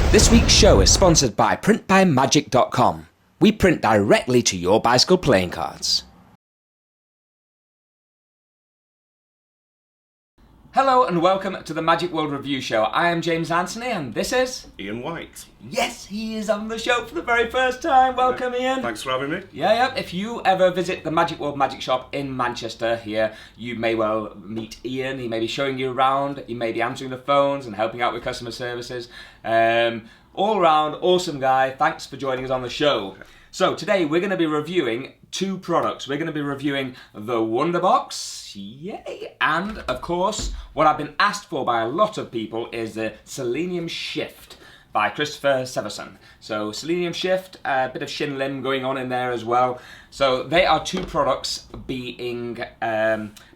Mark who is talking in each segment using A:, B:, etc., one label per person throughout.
A: This week's show is sponsored by printbymagic.com. We print directly to your bicycle playing cards. Hello and welcome to the Magic World Review Show. I am James Anthony and this is...
B: Ian White.
A: Yes, he is on the show for the very first time. Welcome, Ian.
B: Thanks for having me.
A: Yeah. If you ever visit the Magic World Magic Shop in Manchester here, you may well meet Ian. He may be showing you around. He may be answering the phones and helping out with customer services. All round, awesome guy. Thanks for joining us on the show. So today we're going to be reviewing two products. We're going to be reviewing the Wonderbox, yay, and of course what I've been asked for by a lot of people is the SELENIUM Shift by Christopher Severson. So SELENIUM Shift, a bit of shin limb going on in there as well. So they are two products being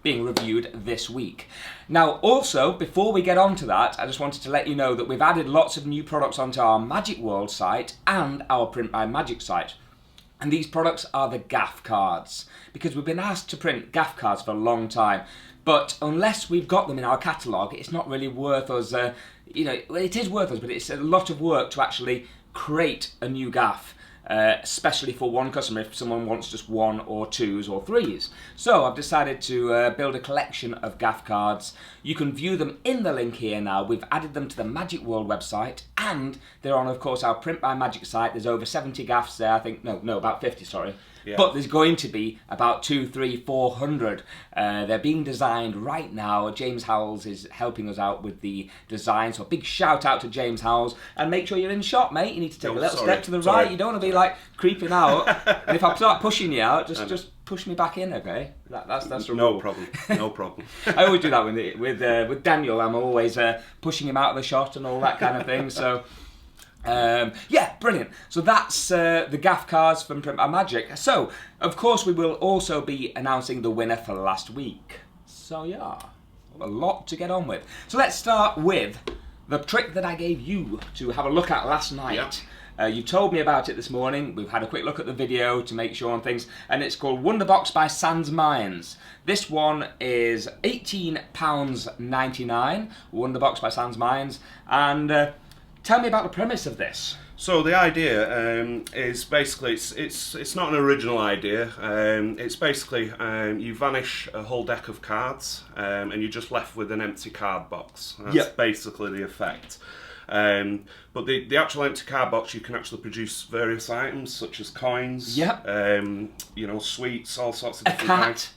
A: reviewed this week. Now also, before we get on to that, I just wanted to let you know that we've added lots of new products onto our Magic World site and our Print by Magic site. And these products are the gaff cards, because we've been asked to print gaff cards for a long time. But unless we've got them in our catalogue, it's not really worth us, it is worth us, but it's a lot of work to actually create a new gaff, especially for one customer if someone wants just one or twos or threes. So I've decided to build a collection of gaff cards. You can view them in the link here now. We've added them to the Magic World website, and they're on, of course, our Print by Magic site. There's over 70 gaffs there, I think. No, about 50, sorry. Yeah. But there's going to be about 200, 300, 400. They're being designed right now. James Howells is helping us out with the design, so a big shout out to James Howells. And make sure you're in shop, mate. You need to take a little step to the right. You don't want to be like creeping out. And if I start pushing you out, just push me back in, okay? That's the
B: no
A: rule.
B: problem. No problem.
A: I always do that with Daniel. I'm always pushing him out of the shot and all that kind of thing. So. Yeah, brilliant. So that's the gaff cards from Print by Magic. So, of course, we will also be announcing the winner for last week. So, yeah, a lot to get on with. So let's start with the trick that I gave you to have a look at last night. Yeah. You told me about it this morning. We've had a quick look at the video to make sure on things, and it's called Wonderbox by Sansminds. This one is £18.99, Wonderbox by Sansminds, and tell me about the premise of this.
B: So the idea is basically it's not an original idea. It's basically you vanish a whole deck of cards and you're just left with an empty card box. That's basically the effect. But the actual empty card box, you can actually produce various items such as coins, sweets, all sorts of different kinds.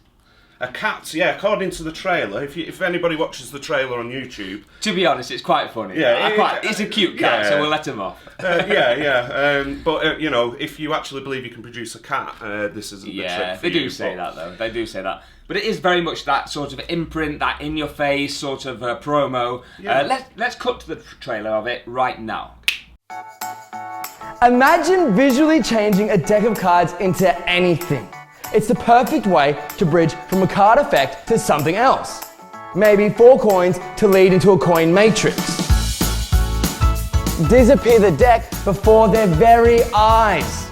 B: A cat, yeah, according to the trailer. If anybody watches the trailer on YouTube...
A: To be honest, it's quite funny. Yeah, it's a cute cat, so we'll let him off.
B: But, if you actually believe you can produce a cat, this isn't the trick for you.
A: They do say that, though. They do say that. But it is very much that sort of imprint, that in-your-face sort of promo. Yeah. Let's cut to the trailer of it right now.
C: Imagine visually changing a deck of cards into anything. It's the perfect way to bridge from a card effect to something else. Maybe 4 coins to lead into a coin matrix. Disappear the deck before their very eyes.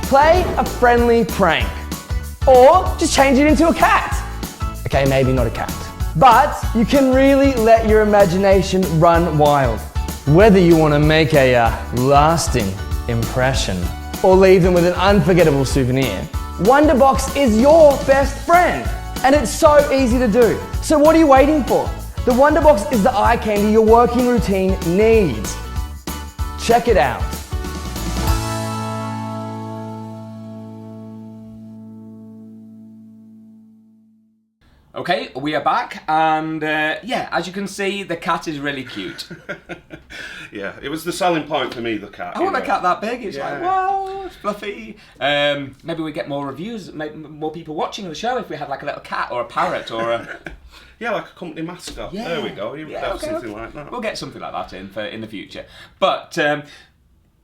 C: Play a friendly prank. Or just change it into a cat. Okay, maybe not a cat. But you can really let your imagination run wild. Whether you want to make a lasting impression or leave them with an unforgettable souvenir, Wonderbox is your best friend, and it's so easy to do. So what are you waiting for? The Wonderbox is the eye candy your working routine needs. Check it out.
A: Okay, we are back, and as you can see, the cat is really cute.
B: Yeah, it was the selling point for me, the cat.
A: I want a cat that big. It's like, wow, it's fluffy. Maybe we get more reviews, maybe more people watching the show if we had like a little cat or a parrot or a...
B: Yeah, like a company mascot. Yeah. There we go. You would have something like that.
A: We'll get something like that in the future. But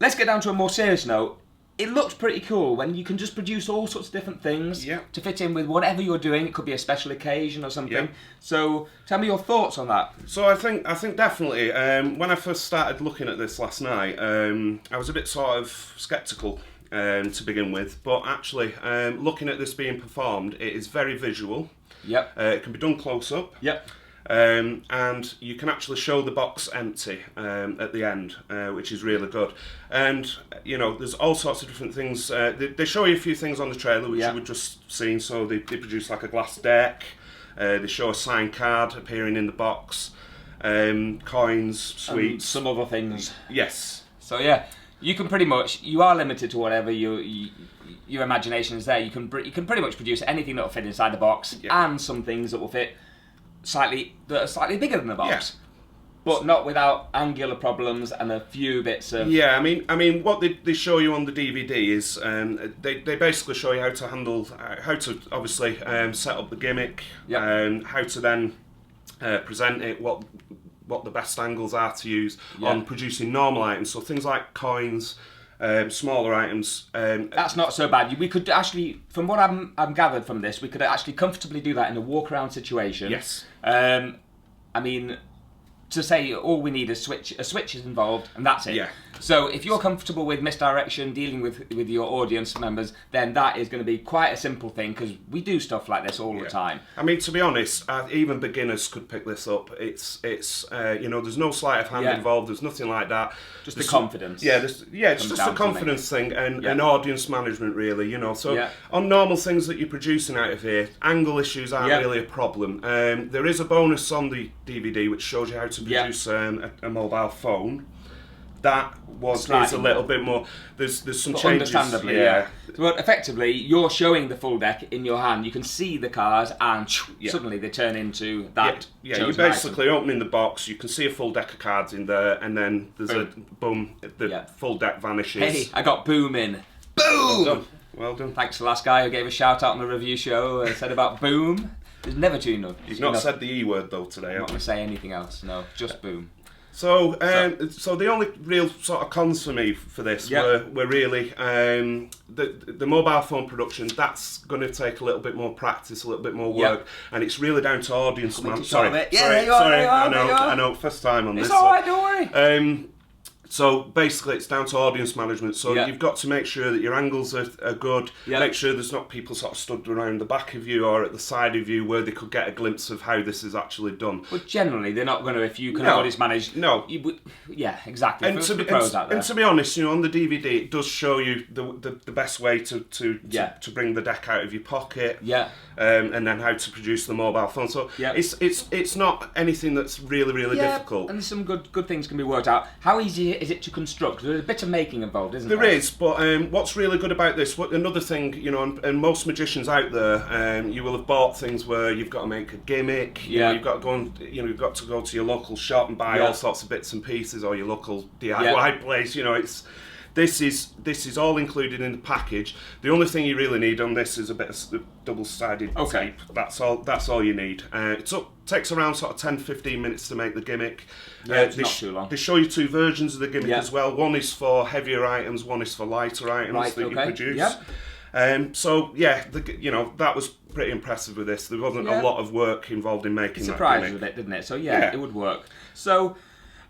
A: let's get down to a more serious note. It looks pretty cool when you can just produce all sorts of different things to fit in with whatever you're doing. It could be a special occasion or something. So tell me your thoughts on that.
B: So I think definitely when I first started looking at this last night, I was a bit sort of sceptical to begin with, but actually looking at this being performed, it is very visual.
A: Yep.
B: It can be done close up.
A: Yep.
B: and you can actually show the box empty at the end, which is really good. And you know, there's all sorts of different things. They show you a few things on the trailer which you would just seen. So they produce like a glass deck. They show a signed card appearing in the box, coins, sweets,
A: some other things.
B: Yes.
A: So yeah, you can pretty much, you are limited to whatever your imagination is there. You can pretty much produce anything that will fit inside the box, and some things that will fit that are slightly bigger than the box. But not without angular problems and a few bits of...
B: Yeah, I mean, what they show you on the DVD is they basically show you how to handle, how to obviously set up the gimmick, how to then present it, what the best angles are to use on producing normal items. So things like coins, smaller items.
A: That's not so bad. We could actually, from what I'm gathered from this, we could actually comfortably do that in a walk-around situation.
B: Yes.
A: I mean, to say all we need is a switch is involved, and that's it.
B: Yeah.
A: So if you're comfortable with misdirection, dealing with your audience members, then that is going to be quite a simple thing, because we do stuff like this all the time.
B: I mean, to be honest, even beginners could pick this up. It's you know, there's no sleight of hand involved. There's nothing like that.
A: Just the confidence.
B: It's just a confidence thing and audience management, really. You know, so on normal things that you're producing out of here, angle issues aren't really a problem. There is a bonus on the DVD which shows you how to produce a mobile phone. That is a little bit more. There's some changes.
A: Understandably, But effectively, you're showing the full deck in your hand. You can see the cards, and suddenly they turn into that.
B: You're basically opening the box. You can see a full deck of cards in there, and then there's a boom. The full deck vanishes.
A: Hey, I got boom in.
B: Boom! Well done.
A: Thanks to the last guy who gave a shout out on the review show. Said about boom. There's never too enough.
B: You've not said the E word though today.
A: I'm not going to say anything else. No, just boom.
B: So the only real sort of cons for me for this were really the mobile phone production. That's going to take a little bit more practice, a little bit more work, and it's really down to audience management. Sorry, I know, first time on this.
A: It's all right, don't worry.
B: So basically, it's down to audience management. So you've got to make sure that your angles are good. Make sure there's not people sort of stood around the back of you or at the side of you where they could get a glimpse of how this is actually done.
A: But generally, they're not going to. If you can audience manage, exactly.
B: And to be honest, you know, on the DVD, it does show you the best way to bring the deck out of your pocket. And then how to produce the mobile phone. So it's not anything that's really difficult.
A: And some good things can be worked out. How easy is it to construct? There's a bit of making involved, isn't there?
B: There is, but what's really good about this, another thing, you know, and most magicians out there, you will have bought things where you've got to make a gimmick, you know, you've got to go and, you know, you've got to go to your local shop and buy all sorts of bits and pieces, or your local DIY place, you know, This is all included in the package. The only thing you really need on this is a bit of double-sided tape. That's all you need. It takes around sort of 10-15 minutes to make the gimmick.
A: It's not too long.
B: They show you two versions of the gimmick as well. One is for heavier items, one is for lighter items that you produce. You know, that was pretty impressive with this. There wasn't a lot of work involved in making that gimmick.
A: Surprised with it, didn't it? So it would work. So.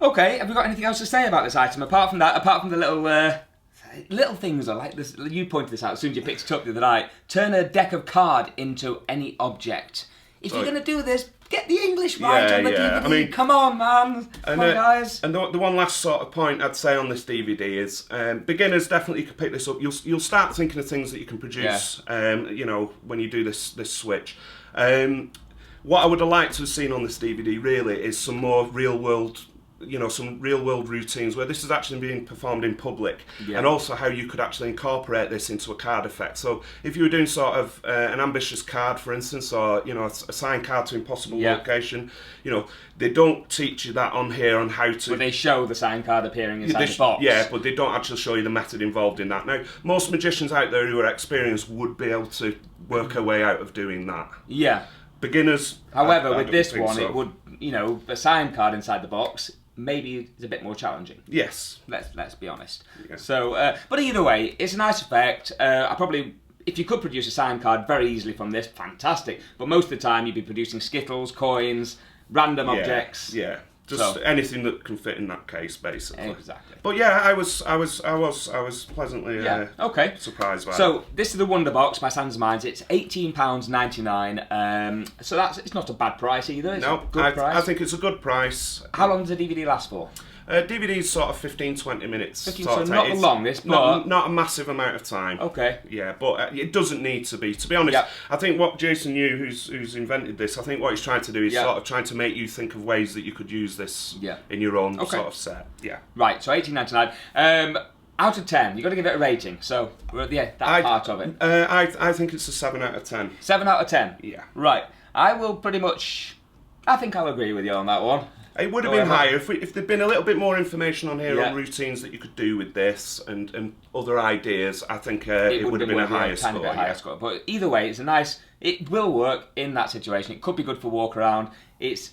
A: Okay, have we got anything else to say about this item apart from that? Apart from the little things I like this. You pointed this out as soon as you picked it up the other night. Turn a deck of card into any object. If you're going to do this, get the English right on the DVD. I mean, come on, man. Come on, guys.
B: And the one last sort of point I'd say on this DVD is beginners definitely can pick this up. You'll start thinking of things that you can produce. You know, when you do this switch. What I would have liked to have seen on this DVD really is some more real world routines where this is actually being performed in public, and also how you could actually incorporate this into a card effect. So if you were doing sort of an ambitious card, for instance, or you know, a signed card to impossible location, you know, they don't teach you that on here on how to.
A: But they show the signed card appearing inside the box.
B: Yeah, but they don't actually show you the method involved in that. Now, most magicians out there who are experienced would be able to work a way out of doing that.
A: Yeah.
B: Beginners.
A: However, with this one, it would, you know, a signed card inside the box. Maybe it's a bit more challenging.
B: Yes.
A: Let's be honest. Yeah. So, but either way, it's a nice effect. If you could produce a signed card very easily from this, fantastic. But most of the time, you'd be producing skittles, coins, random objects.
B: Yeah. Just anything that can fit in that case, basically.
A: Exactly.
B: But yeah, I was pleasantly surprised by it.
A: So this is the Wonderbox by Sansminds. It's £18.99. So it's not a bad price either. It's a good price.
B: I think it's a good price.
A: How long does a DVD last for?
B: DVD's sort of 15-20 minutes.
A: 15, so not the longest, but...
B: Not a massive amount of time.
A: Okay.
B: Yeah, but it doesn't need to be. To be honest, I think what Jason Yu, who's invented this, I think what he's trying to do is sort of trying to make you think of ways that you could use this in your own sort of set. Yeah.
A: Right, so £18.99. Out of 10, you've got to give it a rating. So, that part of it.
B: I think it's a 7 out of 10.
A: 7 out of 10?
B: Yeah.
A: Right. I will pretty much... I think I'll agree with you on that one.
B: It would have been higher if there'd been a little bit more information on here on routines that you could do with this and other ideas. I think it would have been a higher score.
A: But either way, it's a nice. It will work in that situation. It could be good for walk around. It's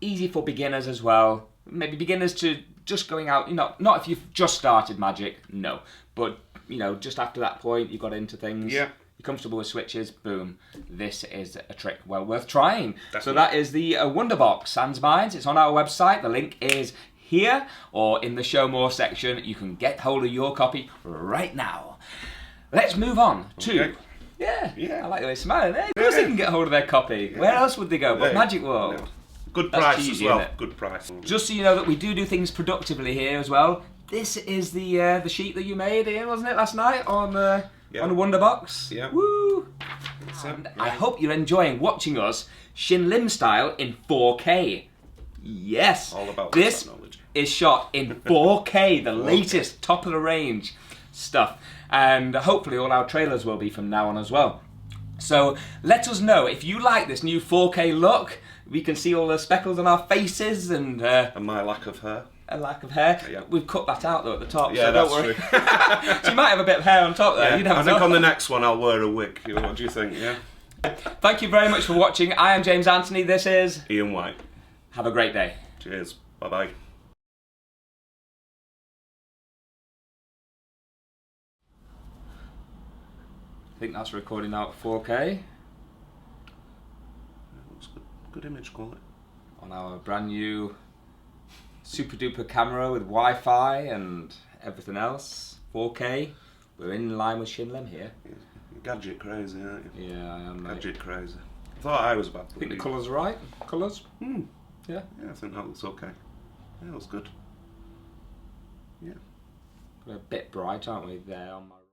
A: easy for beginners as well. Maybe beginners to just going out. Not if you've just started Magic. No, but just after that point, you got into things.
B: Yeah.
A: You're comfortable with switches, boom. This is a trick well worth trying.
B: Definitely.
A: So that is the Wonderbox Sansminds. It's on our website. The link is here or in the Show More section. You can get hold of your copy right now. Let's move on to... Yeah, I like the way you're smiling. Of course they can get hold of their copy. Yeah. Where else would they go but Magicworld?
B: No. Good price as well. Good price.
A: Just so you know that we do things productively here as well. This is the sheet that you made, Ian, wasn't it, last night on a Wonderbox?
B: Yeah.
A: Woo! I hope you're enjoying watching us Shin Lim style in 4K. Yes.
B: All about
A: this
B: technology.
A: Is shot in 4K, the latest top of the range stuff. And hopefully all our trailers will be from now on as well. So let us know if you like this new 4K look. We can see all the speckles on our faces and
B: my lack of hair.
A: A lack of hair. Yeah. We've cut that out though at the top,
B: yeah,
A: so don't worry. So you might have a bit of hair on top there.
B: Yeah.
A: You never
B: I think
A: know.
B: on the next one I'll wear a wig. What do you think? Yeah.
A: Thank you very much for watching. I am James Anthony. This is
B: Ian White.
A: Have a great day.
B: Cheers. Bye bye.
A: I think that's recording out at 4K.
B: Looks good. Good image quality.
A: On our brand new super duper camera with Wi-Fi and everything else. 4K. We're in line with Shin Lim here.
B: You're gadget crazy, aren't you?
A: Yeah, I am.
B: Gadget crazy. I thought I was about to.
A: I think the colours are right. Colours?
B: Yeah.
A: Yeah,
B: I think that looks okay. Yeah, it looks good. Yeah.
A: We're a bit bright, aren't we, there on my